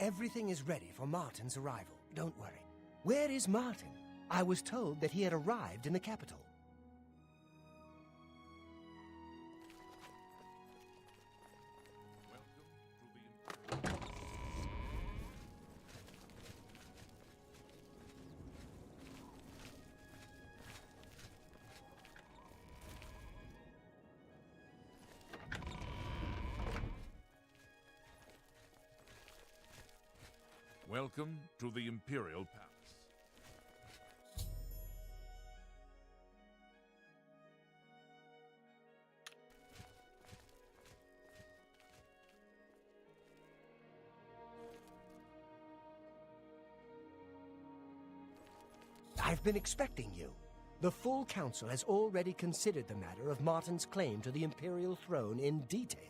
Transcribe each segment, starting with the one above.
Everything is ready for Martin's arrival. Don't worry. Where is Martin? I was told that he had arrived in the capital. Welcome to the Imperial Palace. I've been expecting you. The full council has already considered the matter of Martin's claim to the Imperial throne in detail.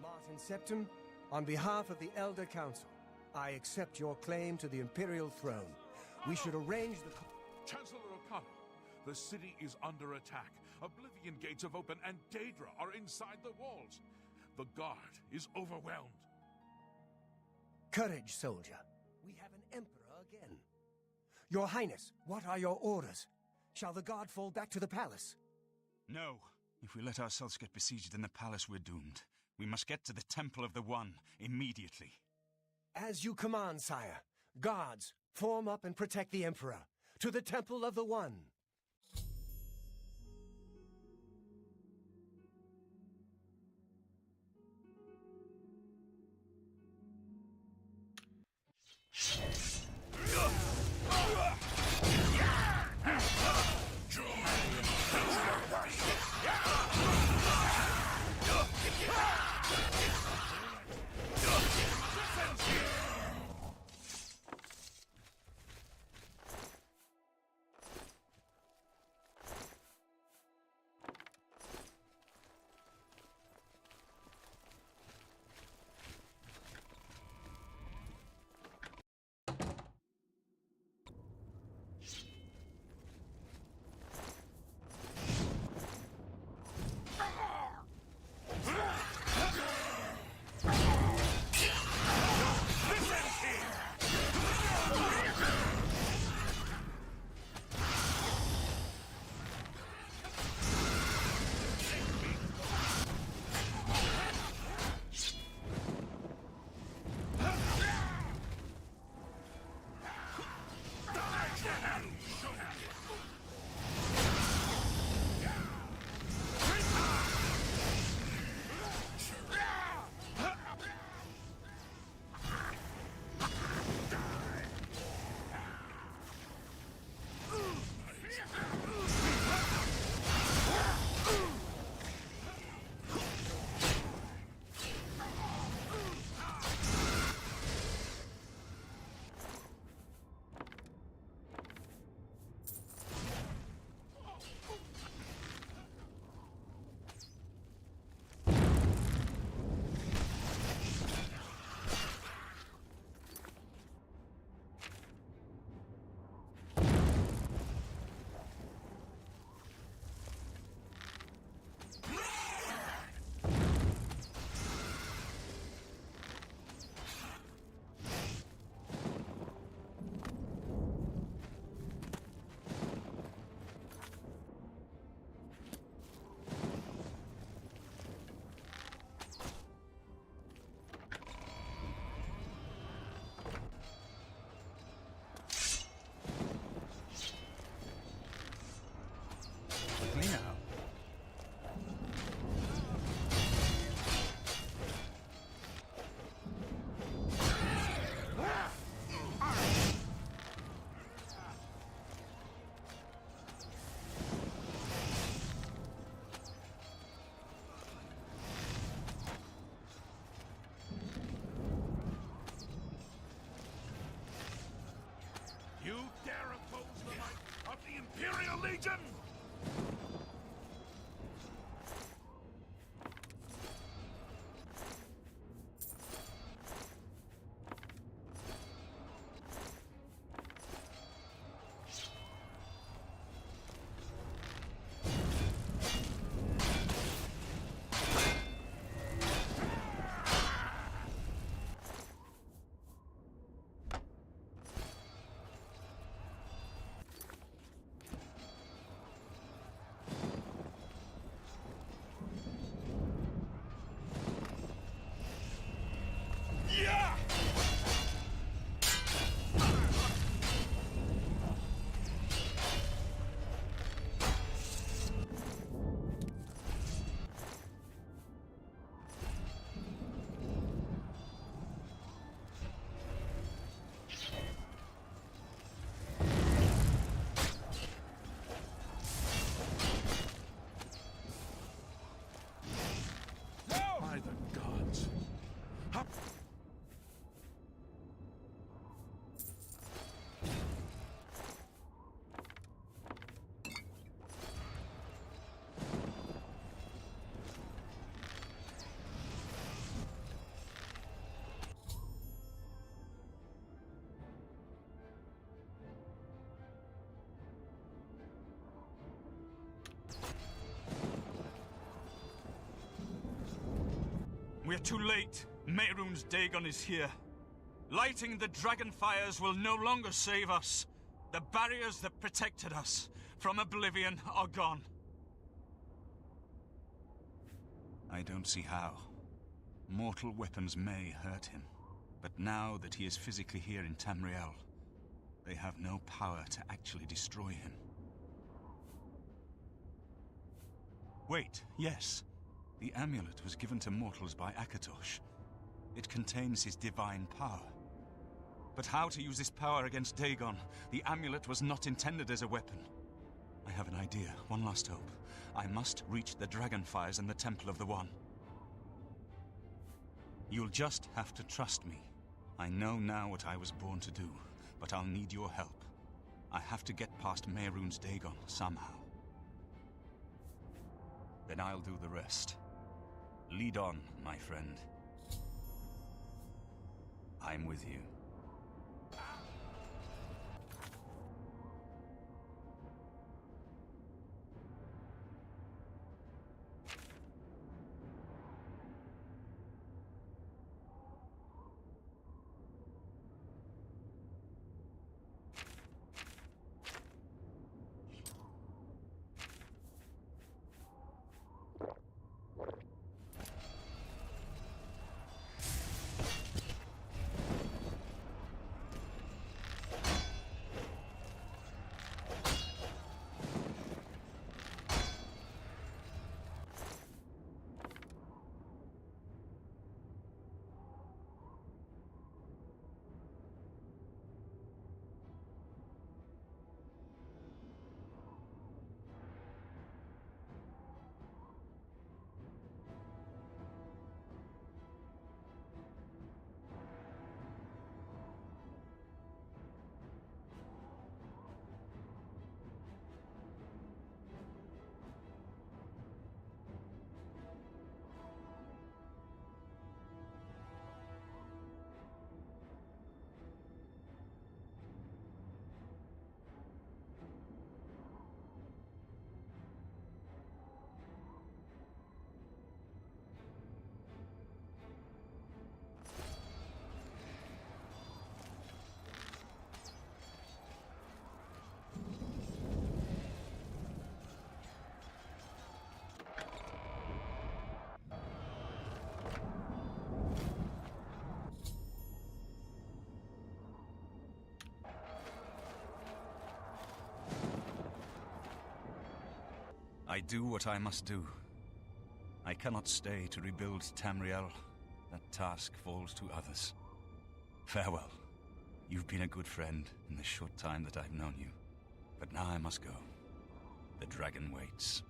Martin Septim, on behalf of the Elder Council, I accept your claim to the Imperial throne. We should arrange the... Chancellor O'Connor, the city is under attack. Oblivion gates have opened and Daedra are inside the walls. The guard is overwhelmed. Courage, soldier. We have an emperor again. Your Highness, what are your orders? Shall the guard fall back to the palace? No. If we let ourselves get besieged in the palace, we're doomed. We must get to the Temple of the One, immediately. As you command, sire. Guards, form up and protect the Emperor. To the Temple of the One. We're too late. Mehrunes Dagon is here. Lighting the dragon fires will no longer save us. The barriers that protected us from Oblivion are gone. I don't see how. Mortal weapons may hurt him, but now that he is physically here in Tamriel, they have no power to actually destroy him. Wait, yes. The amulet was given to mortals by Akatosh. It contains his divine power. But how to use this power against Dagon? The amulet was not intended as a weapon. I have an idea, one last hope. I must reach the Dragonfires and the Temple of the One. You'll just have to trust me. I know now what I was born to do, but I'll need your help. I have to get past Mehrunes Dagon somehow. Then I'll do the rest. Lead on, my friend. I'm with you. I do what I must do. I cannot stay to rebuild Tamriel. That task falls to others. Farewell. You've been a good friend in the short time that I've known you. But now I must go. The dragon waits.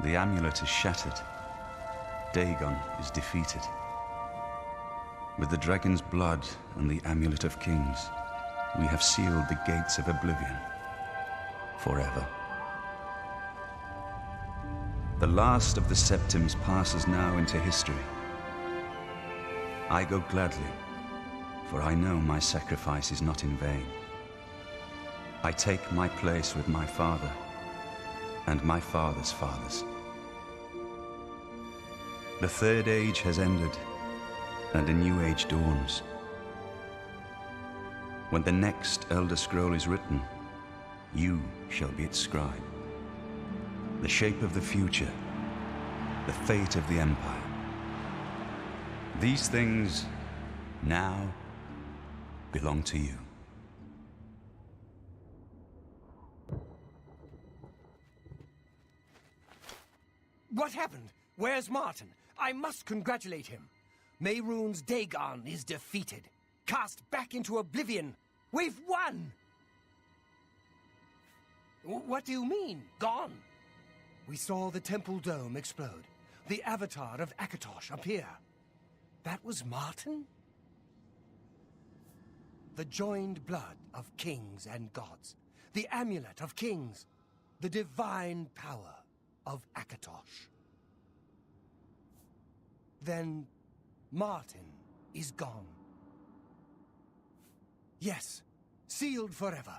The amulet is shattered. Dagon is defeated. With the dragon's blood and the Amulet of Kings, we have sealed the gates of Oblivion forever. The last of the Septims passes now into history. I go gladly, for I know my sacrifice is not in vain. I take my place with my father and my father's fathers. The Third Age has ended, and a new age dawns. When the next Elder Scroll is written, you shall be its scribe. The shape of the future, the fate of the Empire. These things now belong to you. What happened? Where's Martin? I must congratulate him. Mehrunes Dagon is defeated. Cast back into oblivion. We've won! What do you mean, gone? We saw the temple dome explode. The avatar of Akatosh appear. That was Martin? The joined blood of kings and gods. The amulet of kings. The divine power of Akatosh. Then Martin is gone. Yes, sealed forever.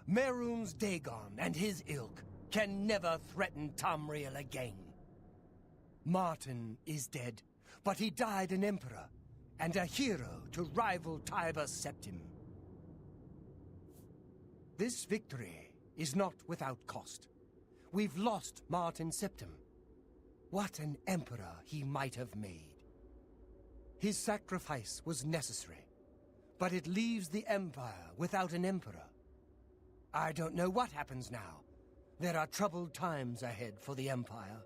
Mehrunes Dagon and his ilk can never threaten Tamriel again. Martin is dead, but he died an emperor and a hero to rival Tiber Septim. This victory is not without cost. We've lost Martin Septim. What an emperor he might have made. His sacrifice was necessary, but it leaves the Empire without an emperor. I don't know what happens now. There are troubled times ahead for the Empire.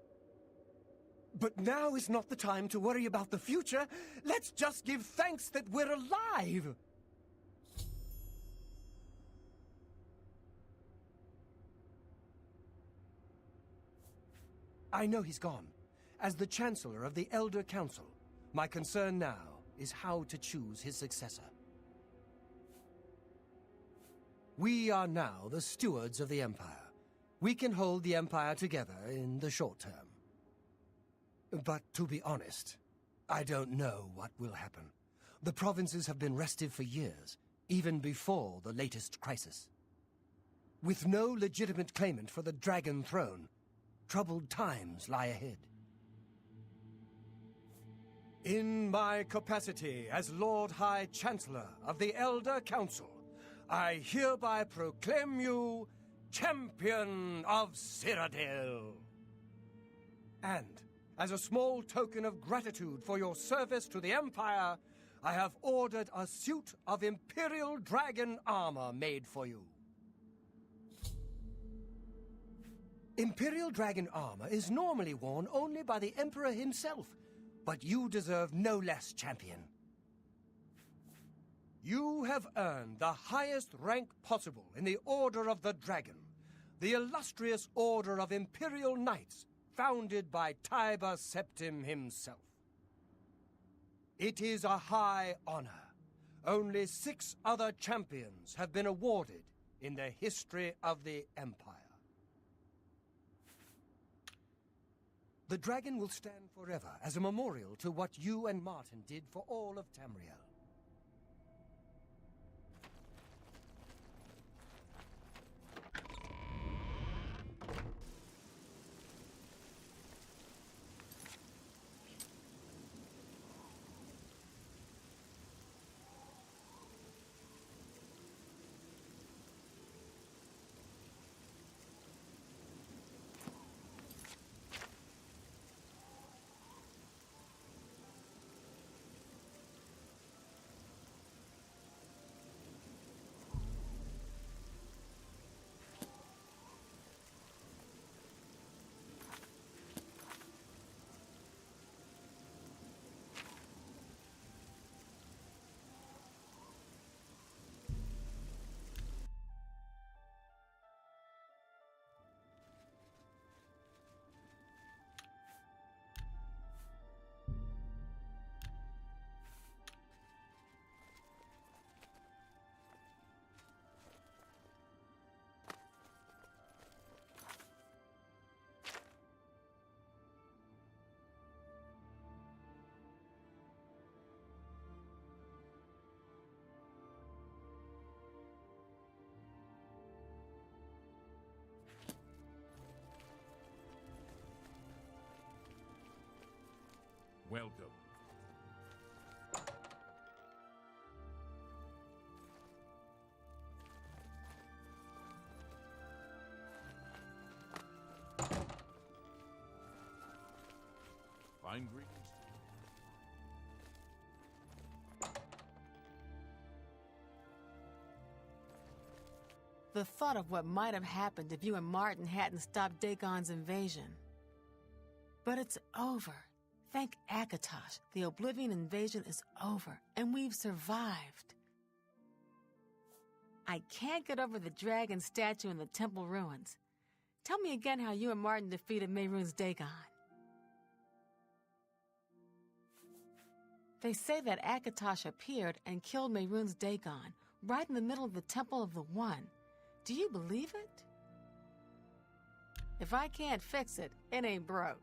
But now is not the time to worry about the future. Let's just give thanks that we're alive! I know he's gone. As the Chancellor of the Elder Council, my concern now is how to choose his successor. We are now the stewards of the Empire. We can hold the Empire together in the short term. But to be honest, I don't know what will happen. The provinces have been restive for years, even before the latest crisis. With no legitimate claimant for the Dragon Throne, troubled times lie ahead. In my capacity as Lord High Chancellor of the Elder Council, I hereby proclaim you Champion of Cyrodiil. And, as a small token of gratitude for your service to the Empire, I have ordered a suit of Imperial Dragon armor made for you. Imperial Dragon armor is normally worn only by the Emperor himself, but you deserve no less, champion. You have earned the highest rank possible in the Order of the Dragon, the illustrious Order of Imperial Knights, founded by Tiber Septim himself. It is a high honor. Only 6 other champions have been awarded in the history of the Empire. The dragon will stand forever as a memorial to what you and Martin did for all of Tamriel. Welcome. Divine greetings. The thought of what might have happened if you and Martin hadn't stopped Dagon's invasion. But it's over. Thank Akatosh. The Oblivion invasion is over, and we've survived. I can't get over the dragon statue in the temple ruins. Tell me again how you and Martin defeated Mehrunes Dagon. They say that Akatosh appeared and killed Mehrunes Dagon right in the middle of the Temple of the One. Do you believe it? If I can't fix it, it ain't broke.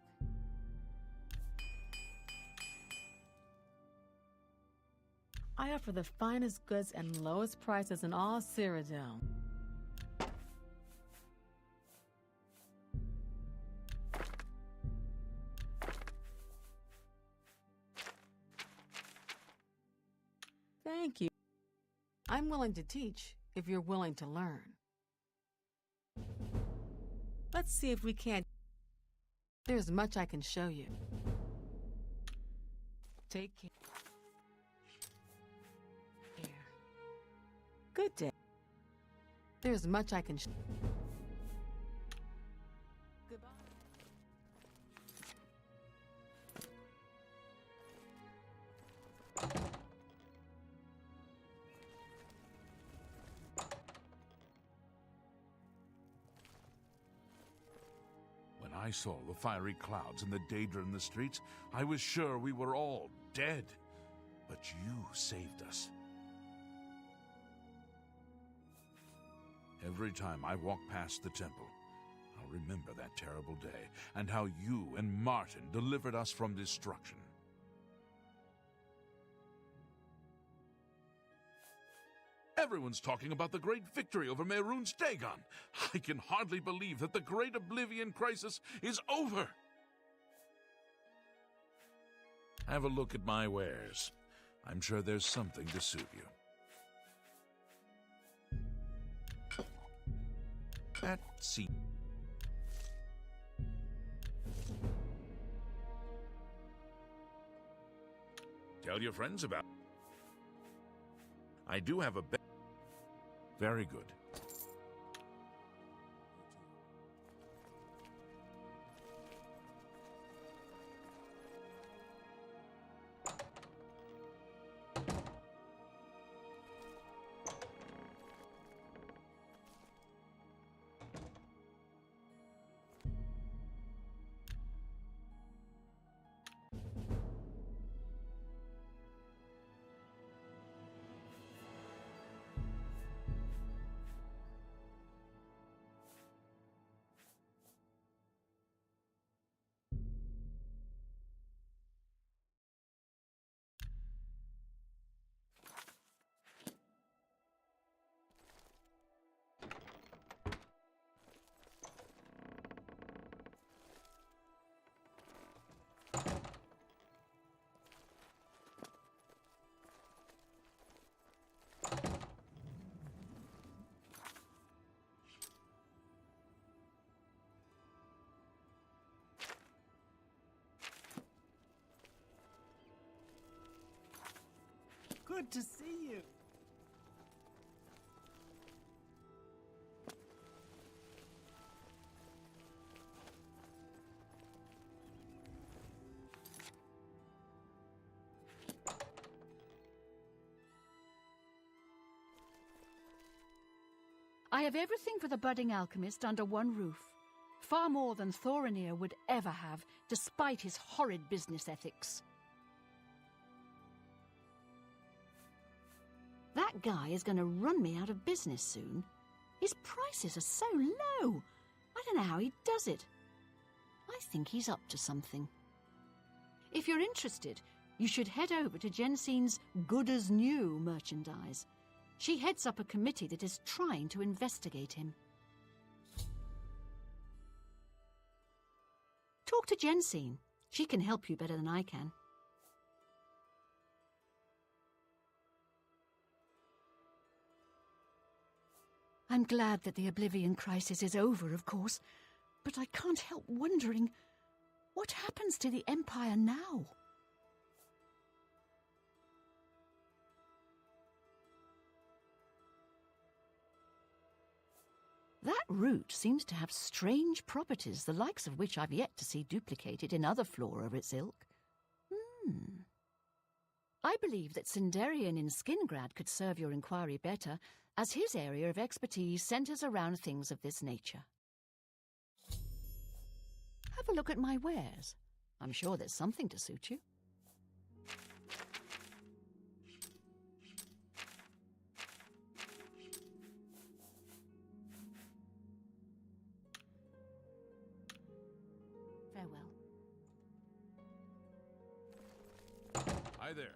I offer the finest goods and lowest prices in all Cyrodiil. Thank you. I'm willing to teach if you're willing to learn. Let's see if we can't. There's much I can show you. Take care. Good day. There's much I can show. Goodbye. When I saw the fiery clouds and the Daedra in the streets, I was sure we were all dead. But you saved us. Every time I walk past the temple, I'll remember that terrible day and how you and Martin delivered us from destruction. Everyone's talking about the great victory over Mehrunes Dagon. I can hardly believe that the great Oblivion crisis is over. Have a look at my wares. I'm sure there's something to suit you. Let's see. Tell your friends about. I do have a bet. Very good. Good to see you. I have everything for the budding alchemist under one roof. Far more than Thorinir would ever have, despite his horrid business ethics. That guy is going to run me out of business soon. His prices are so low. I don't know how he does it. I think he's up to something. If you're interested, you should head over to Jensen's Good as New merchandise. She heads up a committee that is trying to investigate him. Talk to Jensen. She can help you better than I can. I'm glad that the Oblivion crisis is over, of course, but I can't help wondering, What happens to the Empire now? That root seems to have strange properties, the likes of which I've yet to see duplicated in other flora of its ilk. I believe that Sindarian in Skingrad could serve your inquiry better, as his area of expertise centres around things of this nature. Have a look at my wares. I'm sure there's something to suit you. Farewell. Hi there.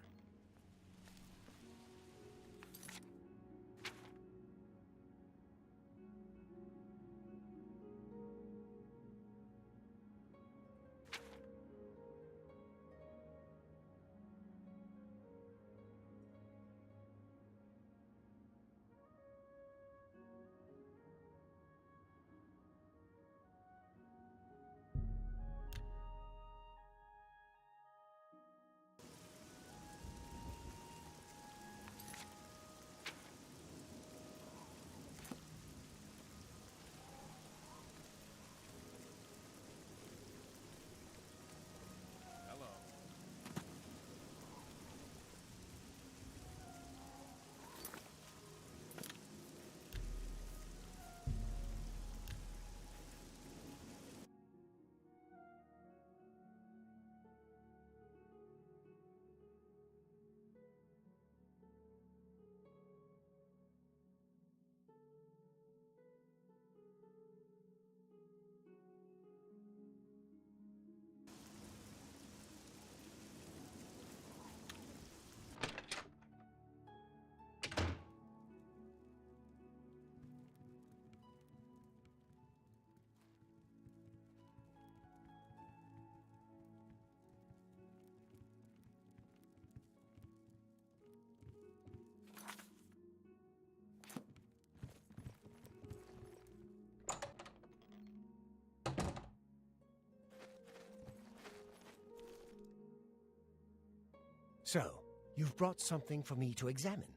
So, you've brought something for me to examine.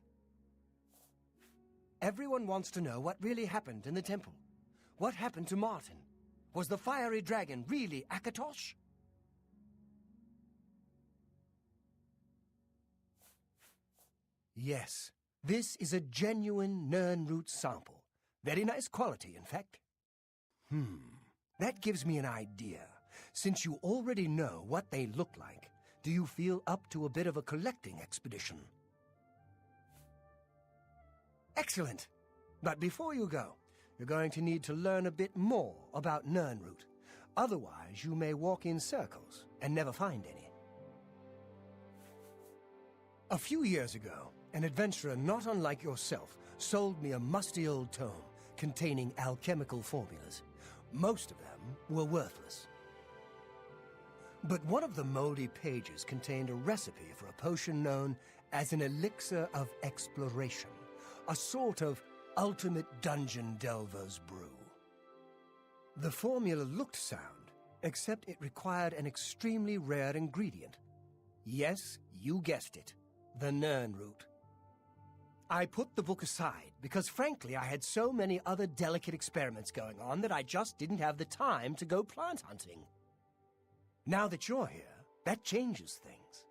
Everyone wants to know what really happened in the temple. What happened to Martin? Was the fiery dragon really Akatosh? Yes, this is a genuine Nirnroot sample. Very nice quality, in fact. That gives me an idea. Since you already know what they look like, do you feel up to a bit of a collecting expedition? Excellent. But before you go, you're going to need to learn a bit more about Nirnroot. Otherwise, you may walk in circles and never find any. A few years ago, an adventurer not unlike yourself sold me a musty old tome containing alchemical formulas. Most of them were worthless. But one of the moldy pages contained a recipe for a potion known as an elixir of exploration, a sort of ultimate dungeon delver's brew. The formula looked sound, except it required an extremely rare ingredient. Yes, you guessed it, the Nirnroot. I put the book aside because, frankly, I had so many other delicate experiments going on that I just didn't have the time to go plant hunting. Now that you're here, that changes things.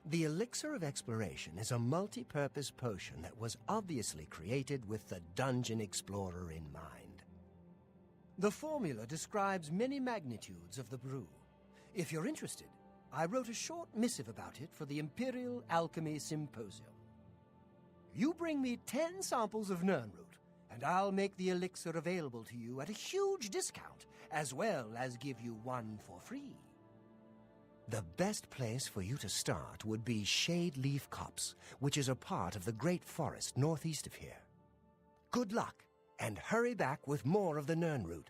The Elixir of Exploration is a multi-purpose potion that was obviously created with the Dungeon Explorer in mind. The formula describes many magnitudes of the brew. If you're interested, I wrote a short missive about it for the Imperial Alchemy Symposium. You bring me 10 samples of Nirnroot, and I'll make the elixir available to you at a huge discount, as well as give you one for free. The best place for you to start would be Shade Leaf Copse, which is a part of the Great Forest northeast of here. Good luck, and hurry back with more of the Nirnroot.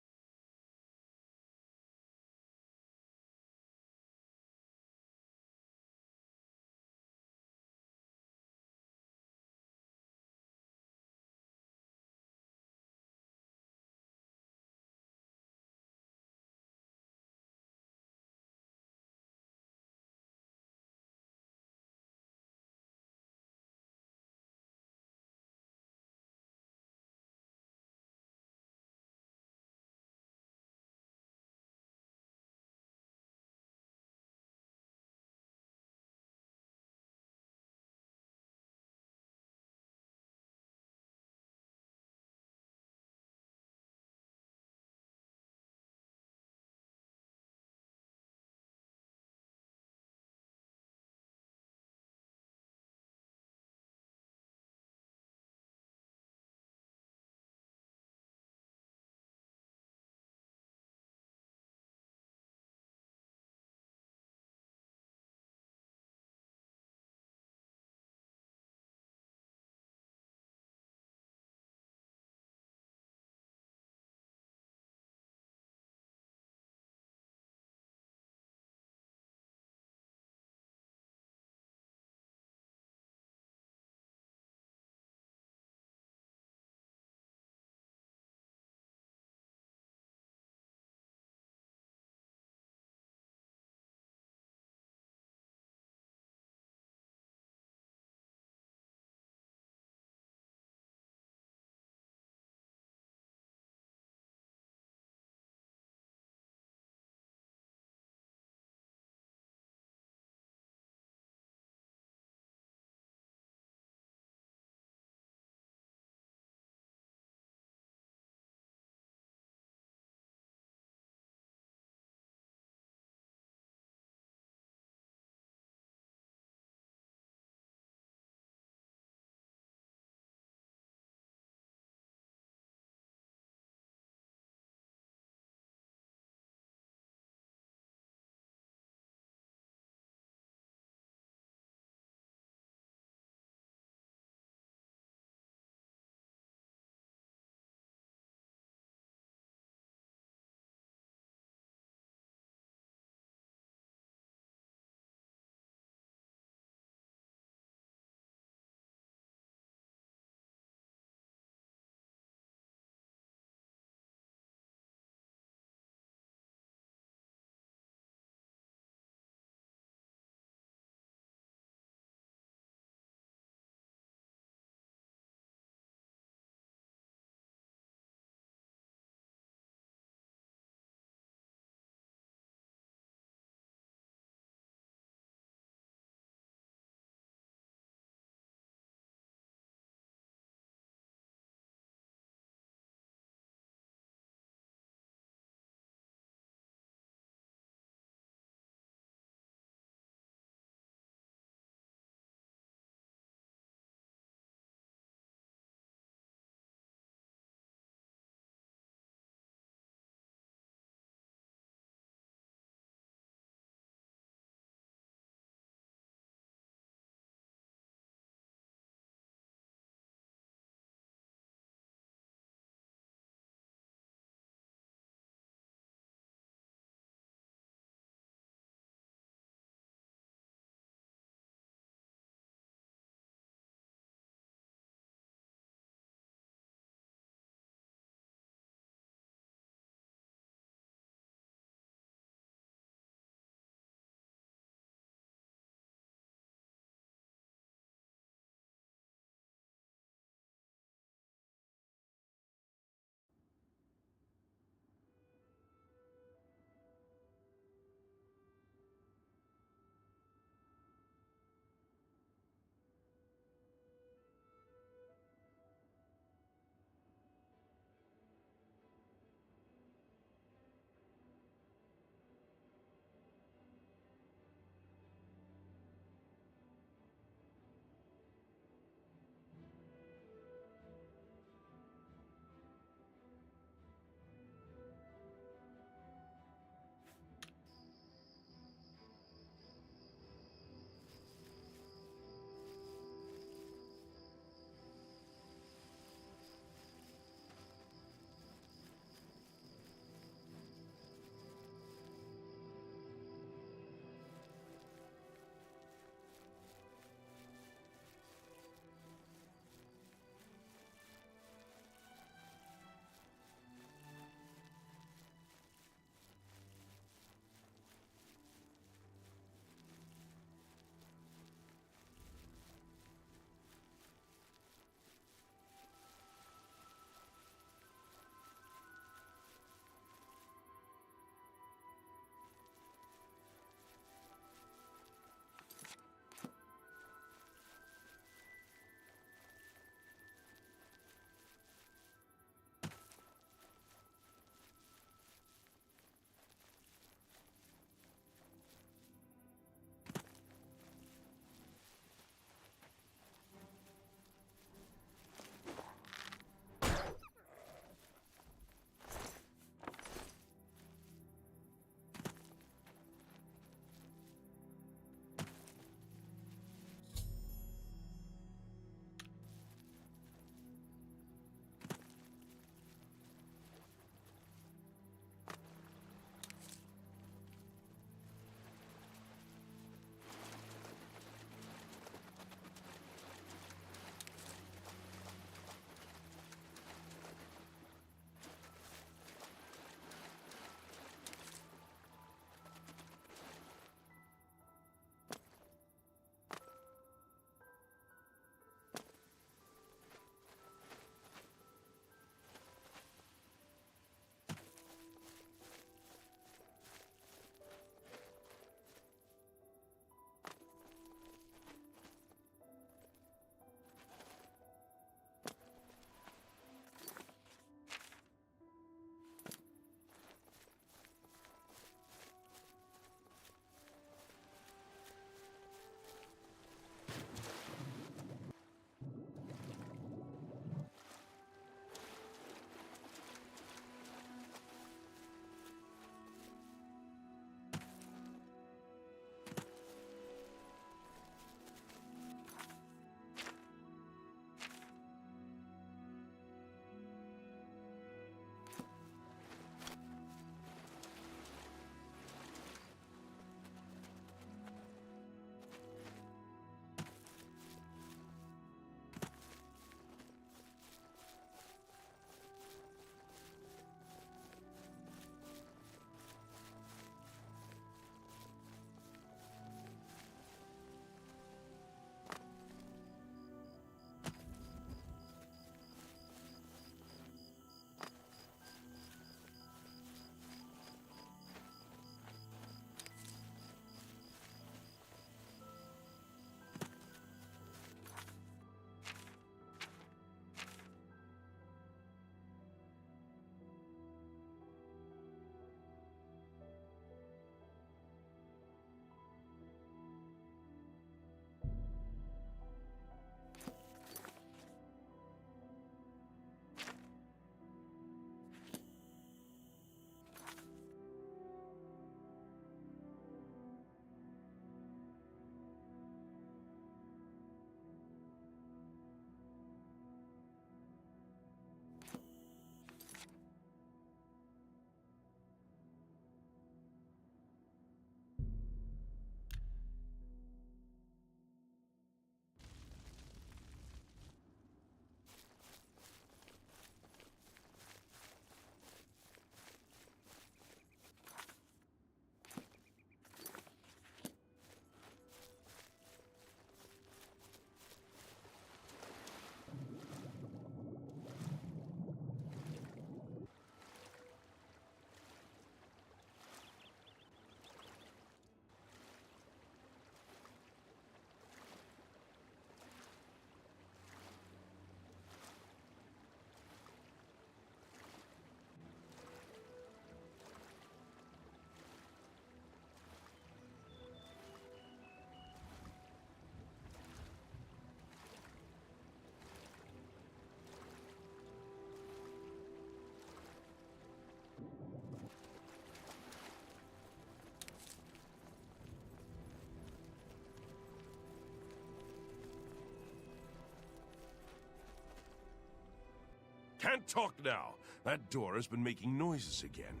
Can't talk now. That door has been making noises again.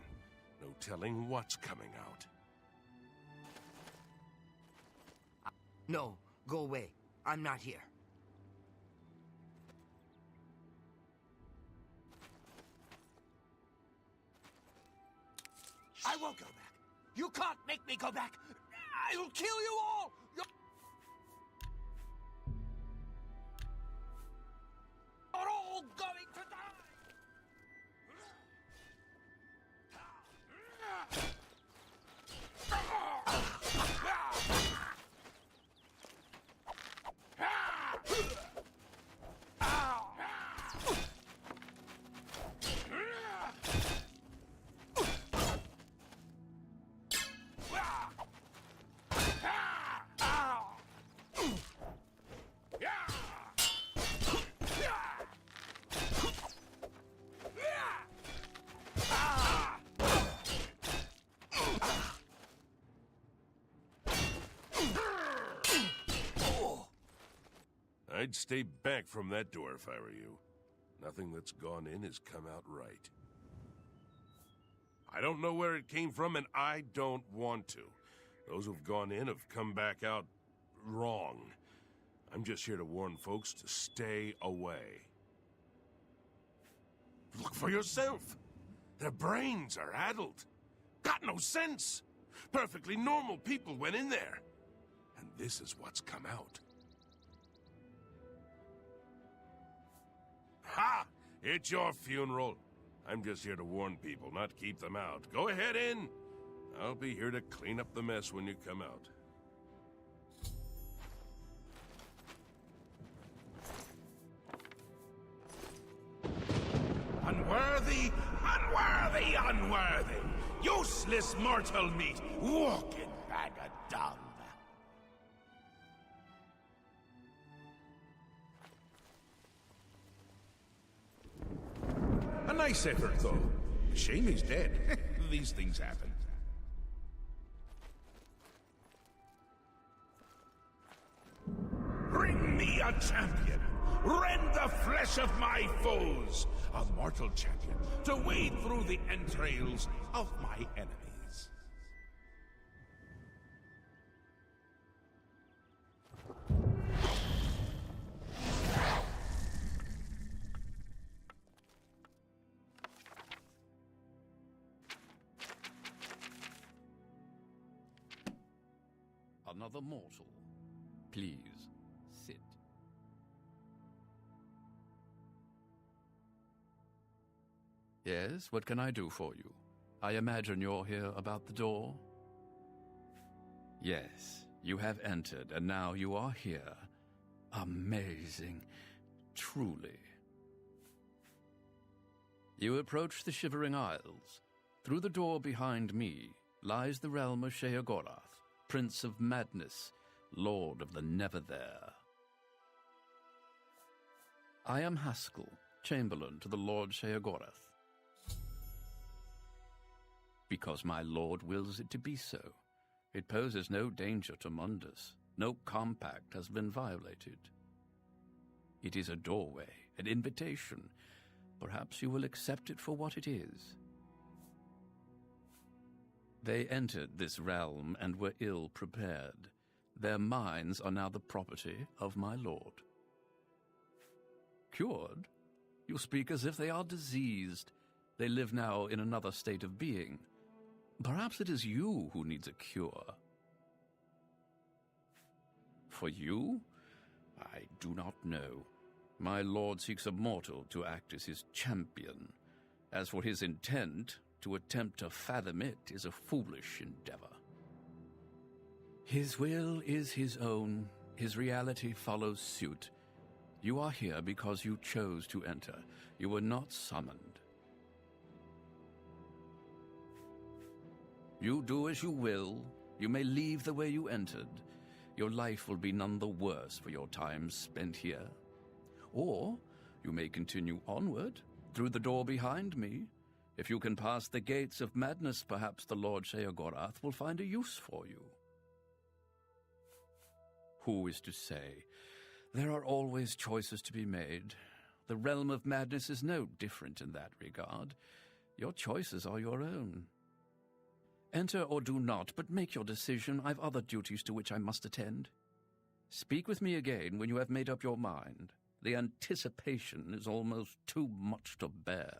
No telling what's coming out. No, go away. I'm not here. I won't go back. You can't make me go back. I'll kill you all. You're all going to die. I'd stay back from that door if I were you. Nothing that's gone in has come out right. I don't know where it came from, and I don't want to. Those who've gone in have come back out wrong. I'm just here to warn folks to stay away. Look for yourself. Their brains are addled. Got no sense. Perfectly normal people went in there. And this is what's come out. Ha! It's your funeral. I'm just here to warn people, not keep them out. Go ahead in. I'll be here to clean up the mess when you come out. Unworthy, unworthy, unworthy. Useless mortal meat, walking bag of dung. A nice effort, though. Shame he's dead. These things happen. Bring me a champion! Rend the flesh of my foes! A mortal champion to wade through the entrails of my enemies. Another mortal. Please, sit. Yes, what can I do for you? I imagine you're here about the door? Yes, you have entered, and now you are here. Amazing. Truly. You approach the Shivering Isles. Through the door behind me lies the realm of Sheogorath, Prince of Madness, Lord of the Never There. I am Haskell, Chamberlain to the Lord Sheogorath. Because my lord wills it to be so. It poses no danger to Mundus. No compact has been violated. It is a doorway, an invitation. Perhaps you will accept it for what it is. They entered this realm and were ill prepared. Their minds are now the property of my lord. Cured? You speak as if they are diseased. They live now in another state of being. Perhaps it is you who needs a cure. For you? I do not know. My lord seeks a mortal to act as his champion. As for his intent, to attempt to fathom it is a foolish endeavor. His will is his own. His reality follows suit. You are here because you chose to enter. You were not summoned. You do as you will. You may leave the way you entered. Your life will be none the worse for your time spent here. Or you may continue onward, through the door behind me. If you can pass the gates of madness, perhaps the Lord Sheogorath will find a use for you. Who is to say? There are always choices to be made. The realm of madness is no different in that regard. Your choices are your own. Enter or do not, but make your decision. I've other duties to which I must attend. Speak with me again when you have made up your mind. The anticipation is almost too much to bear.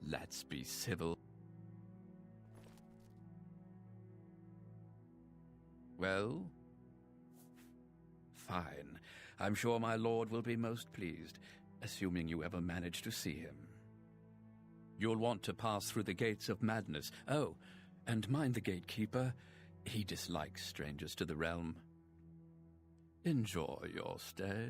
Let's be civil. Well? Fine. I'm sure my lord will be most pleased, assuming you ever manage to see him. You'll want to pass through the gates of madness. Oh, and mind the gatekeeper. He dislikes strangers to the realm. Enjoy your stay.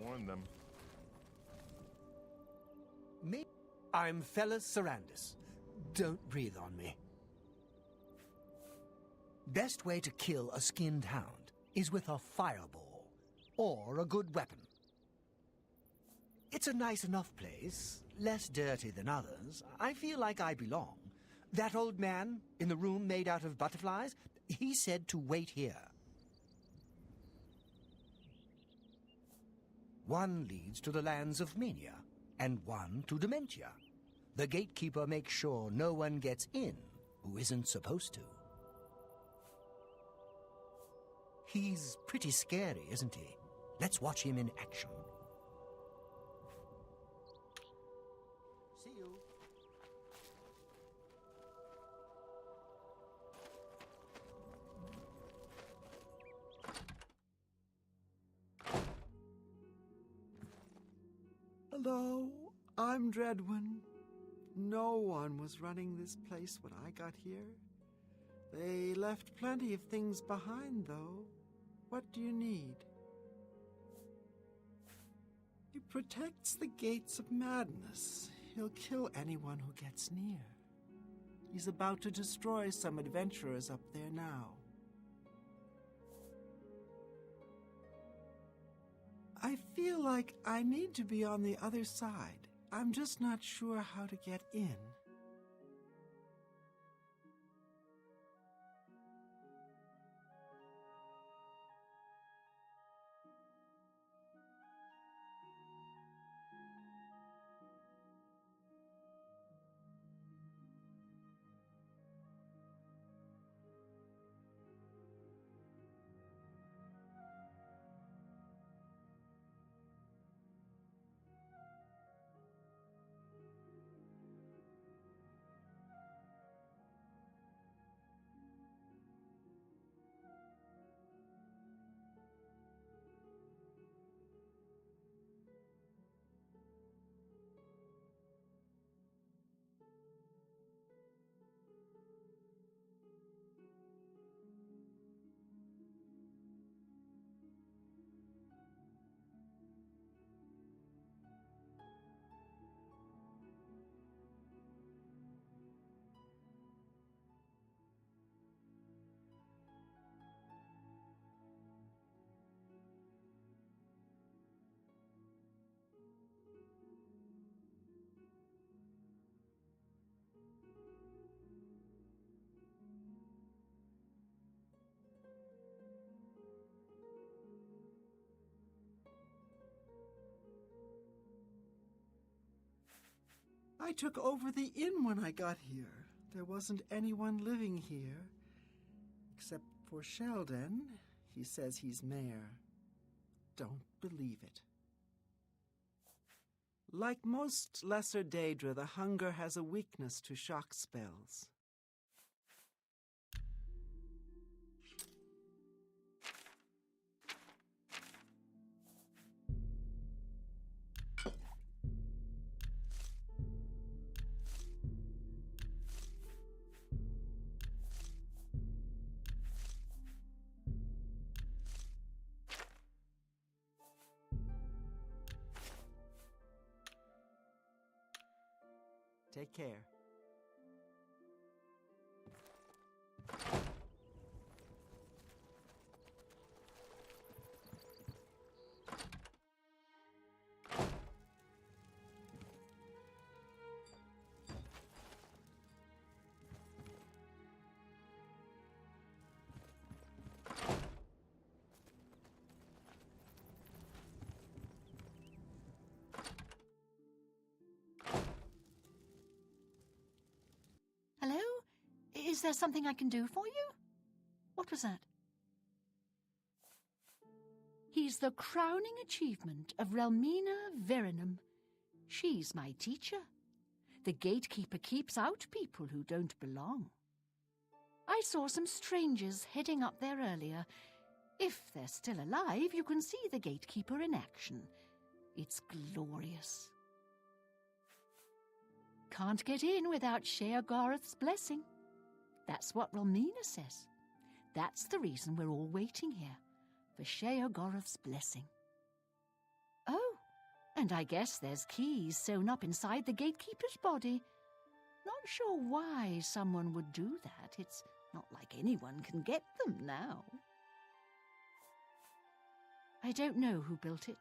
Warn them. Me? I'm Fellas Sarandis. Don't breathe on me. Best way to kill a skinned hound is with a fireball or a good weapon. It's a nice enough place, less dirty than others. I feel like I belong. That old man in the room made out of butterflies, he said to wait here. One leads to the lands of Mania, and one to Dementia. The gatekeeper makes sure no one gets in who isn't supposed to. He's pretty scary, isn't he? Let's watch him in action. Hello, I'm Dreadwin. No one was running this place when I got here. They left plenty of things behind, though. What do you need? He protects the gates of madness. He'll kill anyone who gets near. He's about to destroy some adventurers up there now. I feel like I need to be on the other side. I'm just not sure how to get in. I took over the inn when I got here. There wasn't anyone living here. Except for Sheldon. He says he's mayor. Don't believe it. Like most lesser Daedra, the Hunger has a weakness to shock spells. Take care. Hello? Is there something I can do for you? What was that? He's the crowning achievement of Relmina Verinum. She's my teacher. The gatekeeper keeps out people who don't belong. I saw some strangers heading up there earlier. If they're still alive, you can see the gatekeeper in action. It's glorious. Can't get in without Sheogorath's blessing. That's what Relmina says. That's the reason we're all waiting here, for Sheogorath's blessing. Oh, and I guess there's keys sewn up inside the gatekeeper's body. Not sure why someone would do that. It's not like anyone can get them now. I don't know who built it.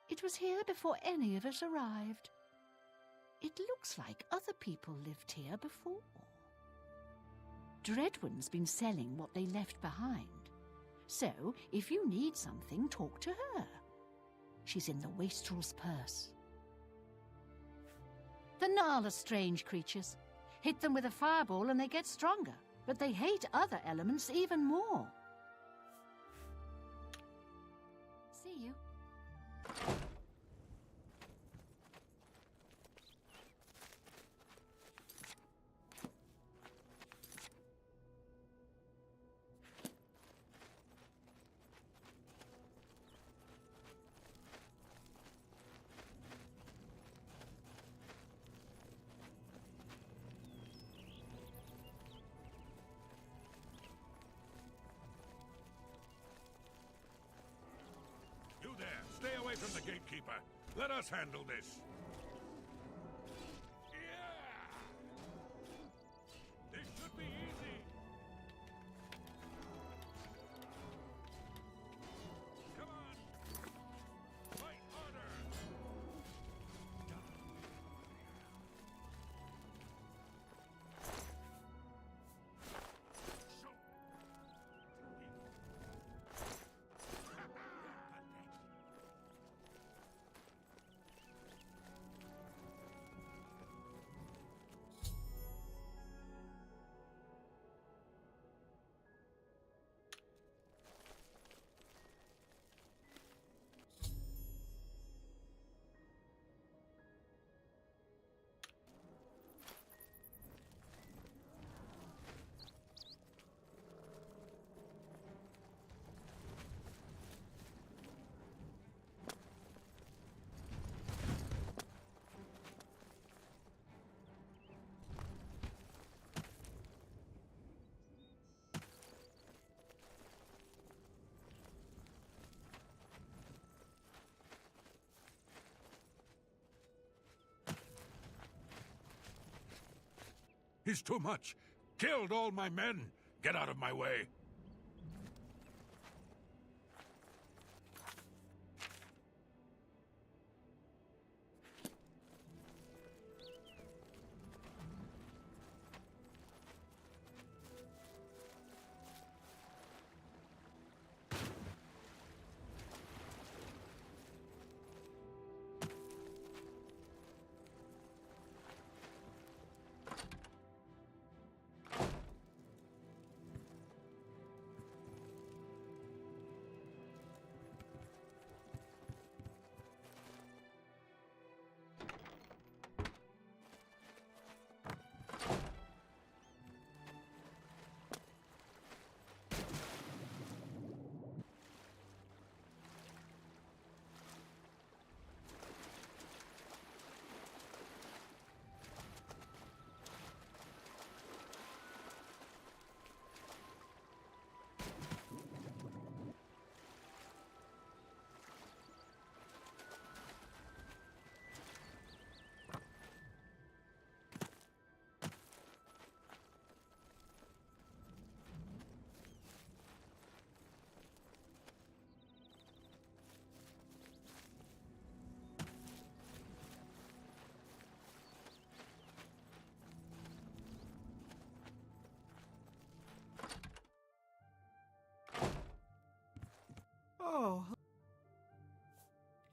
It was here before any of us arrived. It looks like other people lived here before. Dreadwin's been selling what they left behind. So, if you need something, talk to her. She's in the wastrel's purse. The Gnarl are strange creatures. Hit them with a fireball and they get stronger, but they hate other elements even more. See you. Gatekeeper. Let us handle this. Yeah! This should be easy. Come on. Fight harder. He's too much. Killed all my men. Get out of my way. Oh.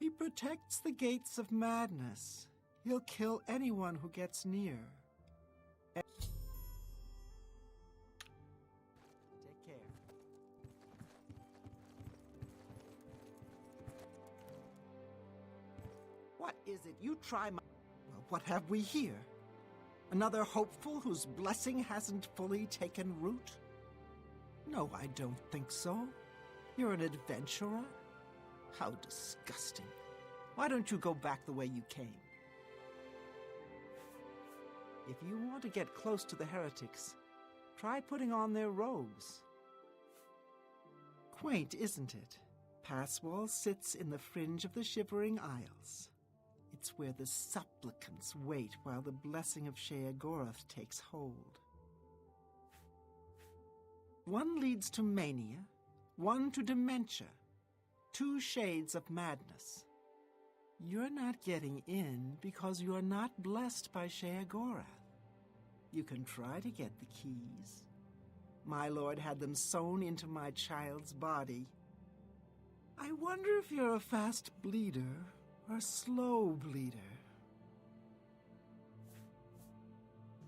He protects the gates of madness. He'll kill anyone who gets near. Take care. What is it? You try my... Well, what have we here? Another hopeful whose blessing hasn't fully taken root? No, I don't think so. You're an adventurer? How disgusting. Why don't you go back the way you came? If you want to get close to the heretics, try putting on their robes. Quaint, isn't it? Passwall sits in the fringe of the Shivering Isles. It's where the supplicants wait while the blessing of Sheogorath takes hold. One leads to mania, one to dementia, 2 shades of madness. You're not getting in because you're not blessed by Sheogorath. You can try to get the keys. My lord had them sewn into my child's body. I wonder if you're a fast bleeder or a slow bleeder.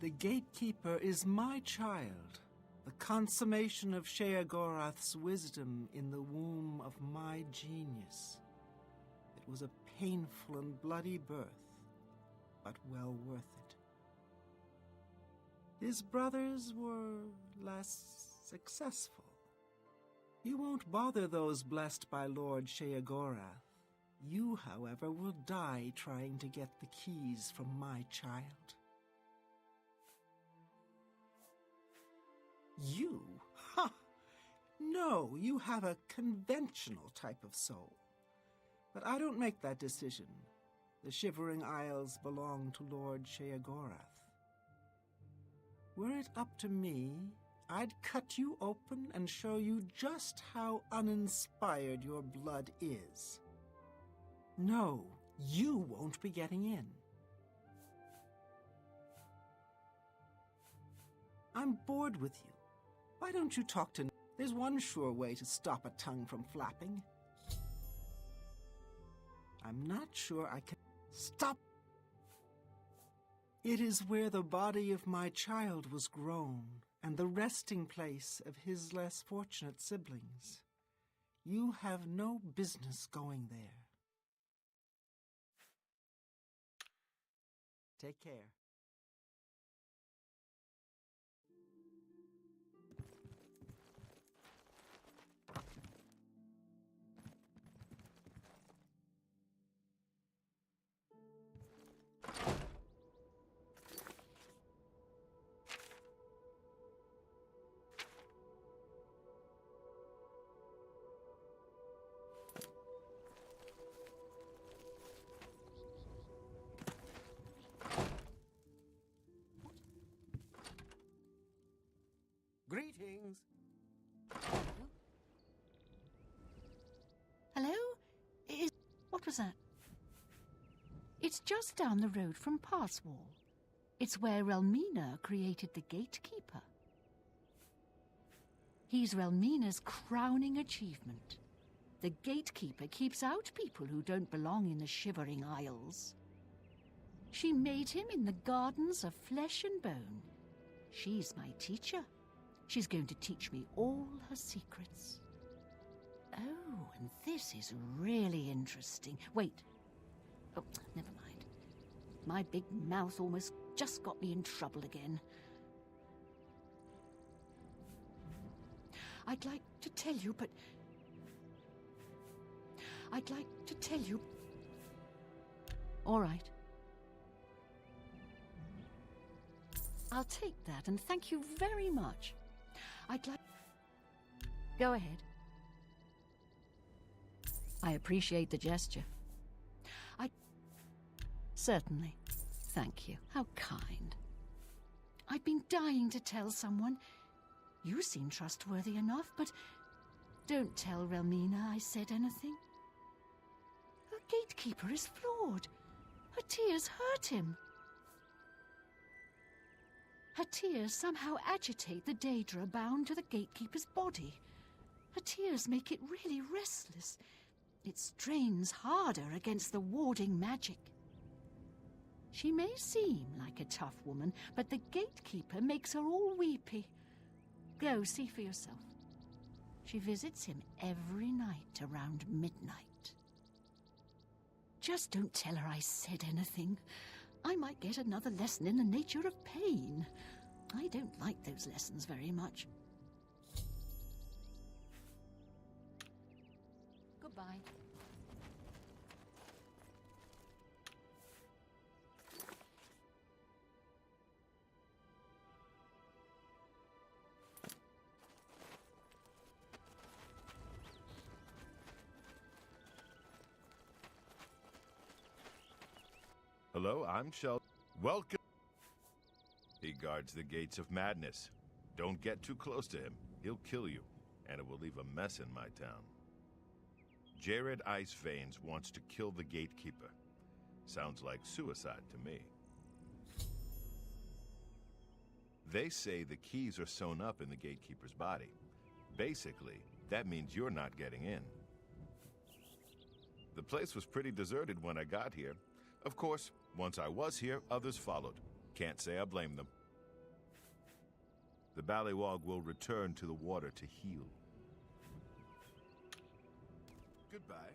The gatekeeper is my child, the consummation of Sheogorath's wisdom in the womb of my genius. It was a painful and bloody birth, but well worth it. His brothers were less successful. You won't bother those blessed by Lord Sheogorath. You, however, will die trying to get the keys from my child. You? Ha! No, you have a conventional type of soul. But I don't make that decision. The Shivering Isles belong to Lord Sheogorath. Were it up to me, I'd cut you open and show you just how uninspired your blood is. No, you won't be getting in. I'm bored with you. Why don't you talk to... There's one sure way to stop a tongue from flapping. I'm not sure I can... Stop! It is where the body of my child was grown, and the resting place of his less fortunate siblings. You have no business going there. Take care. Greetings. Hello? What was that? It's just down the road from Passwall. It's where Relmina created the Gatekeeper. He's Relmina's crowning achievement. The Gatekeeper keeps out people who don't belong in the Shivering Isles. She made him in the Gardens of Flesh and Bone. She's my teacher. She's going to teach me all her secrets. Oh, and this is really interesting. Wait. Oh, never mind. My big mouth almost just got me in trouble again. I'd like to tell you, but... I'd like to tell you... All right. I'll take that, and thank you very much. I'd like... Go ahead. I appreciate the gesture. Certainly. Thank you. How kind. I've been dying to tell someone. You seem trustworthy enough, but don't tell Relmina I said anything. Her Gatekeeper is flawed. Her tears hurt him. Her tears somehow agitate the Daedra bound to the Gatekeeper's body. Her tears make it really restless. It strains harder against the warding magic. She may seem like a tough woman, but the Gatekeeper makes her all weepy. Go see for yourself. She visits him every night around midnight. Just don't tell her I said anything. I might get another lesson in the nature of pain. I don't like those lessons very much. Goodbye. Hello, I'm Sheldon. Welcome. He guards the gates of madness. Don't get too close to him. He'll kill you, and it will leave a mess in my town. Jared Iceveins wants to kill the Gatekeeper. Sounds like suicide to me. They say the keys are sewn up in the Gatekeeper's body. Basically, that means you're not getting in. The place was pretty deserted when I got here. Of course, once I was here, others followed. Can't say I blame them. The Ballywog will return to the water to heal. Goodbye.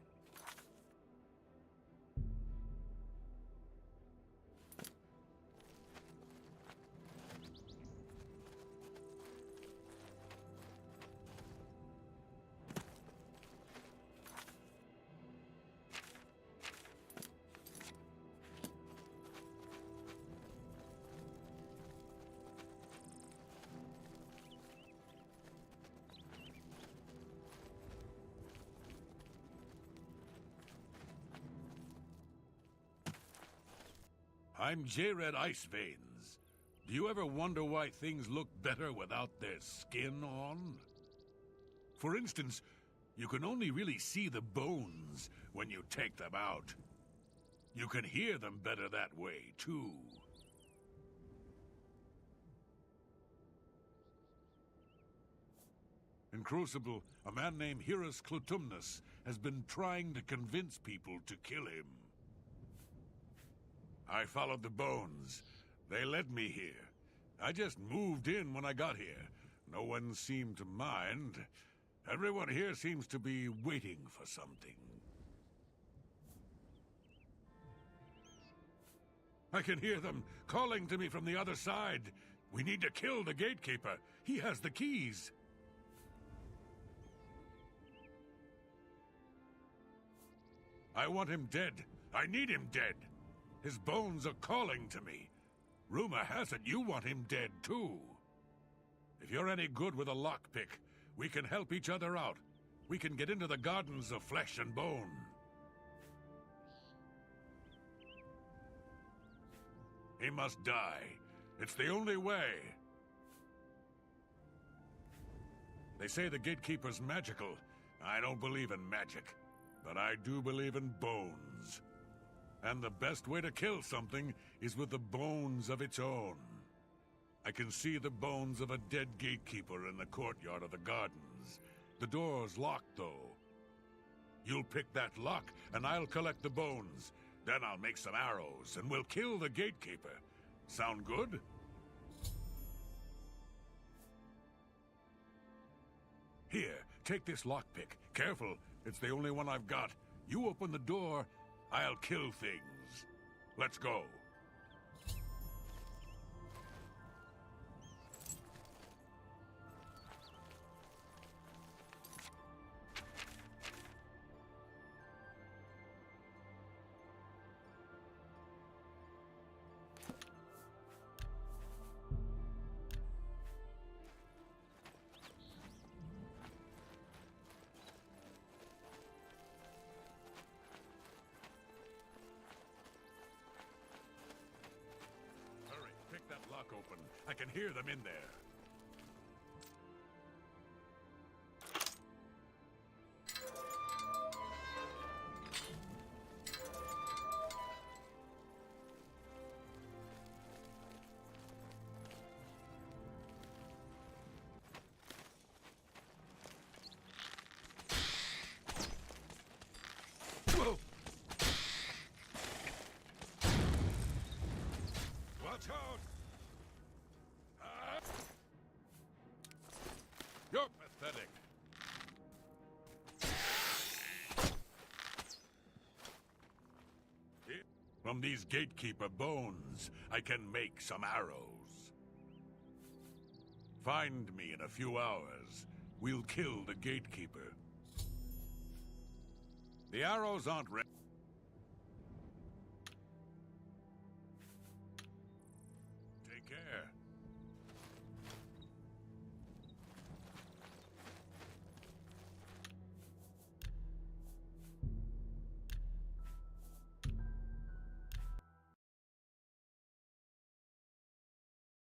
I'm J-Red Iceveins. Do you ever wonder why things look better without their skin on? For instance, you can only really see the bones when you take them out. You can hear them better that way, too. In Crucible, a man named Hirus Clotumnus has been trying to convince people to kill him. I followed the bones. They led me here. I just moved in when I got here. No one seemed to mind. Everyone here seems to be waiting for something. I can hear them calling to me from the other side. We need to kill the gatekeeper. He has the keys. I want him dead. I need him dead. His bones are calling to me. Rumor has it you want him dead, too. If you're any good with a lockpick, we can help each other out. We can get into the gardens of flesh and bone. He must die. It's the only way. They say the gatekeeper's magical. I don't believe in magic, but I do believe in bones. And the best way to kill something is with the bones of its own. I can see the bones of a dead gatekeeper in the courtyard of the gardens. The door's locked, though. You'll pick that lock, and I'll collect the bones. Then I'll make some arrows, and we'll kill the gatekeeper. Sound good? Here, take this lockpick. Careful, it's the only one I've got. You open the door, I'll kill things. Let's go. Pick that lock open. I can hear them in there. Whoa! Watch out! You're pathetic. From these gatekeeper bones, I can make some arrows. Find me in a few hours. We'll kill the gatekeeper. The arrows aren't ready. Take care.